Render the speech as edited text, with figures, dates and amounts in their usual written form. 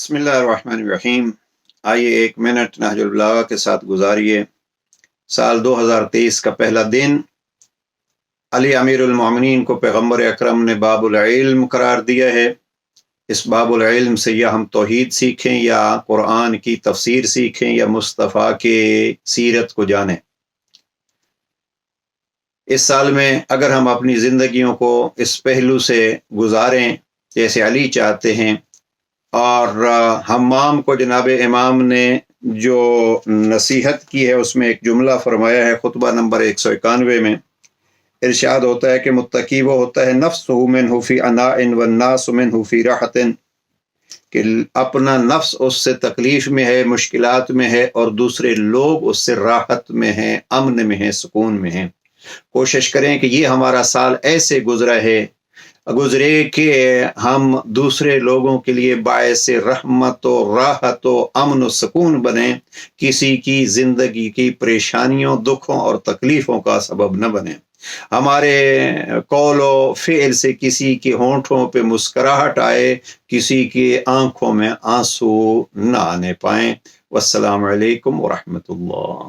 بسم اللہ الرحمن الرحیم۔ آئیے 1 منٹ نہج البلاغہ کے ساتھ گزاریے۔ سال 2023 کا پہلا دن، علی امیر المومنین کو پیغمبر اکرم نے باب العلم قرار دیا ہے۔ اس باب العلم سے یا ہم توحید سیکھیں، یا قرآن کی تفسیر سیکھیں، یا مصطفیٰ کے سیرت کو جانیں۔ اس سال میں اگر ہم اپنی زندگیوں کو اس پہلو سے گزاریں جیسے علی چاہتے ہیں، اور حمام کو جناب امام نے جو نصیحت کی ہے اس میں ایک جملہ فرمایا ہے، خطبہ نمبر 191 میں ارشاد ہوتا ہے کہ متقی وہ ہوتا ہے نفسہ منہ فی عناء والناس منہ فی راحۃ، کہ اپنا نفس اس سے تکلیف میں ہے، مشکلات میں ہے، اور دوسرے لوگ اس سے راحت میں ہیں، امن میں ہیں، سکون میں ہیں۔ کوشش کریں کہ یہ ہمارا سال ایسے گزرے کہ ہم دوسرے لوگوں کے لیے باعث رحمت و راحت و امن و سکون بنیں، کسی کی زندگی کی پریشانیوں، دکھوں اور تکلیفوں کا سبب نہ بنیں۔ ہمارے قول و فعل سے کسی کے ہونٹوں پہ مسکراہٹ آئے، کسی کی آنکھوں میں آنسو نہ آنے پائیں۔ والسلام علیکم ورحمۃ اللہ۔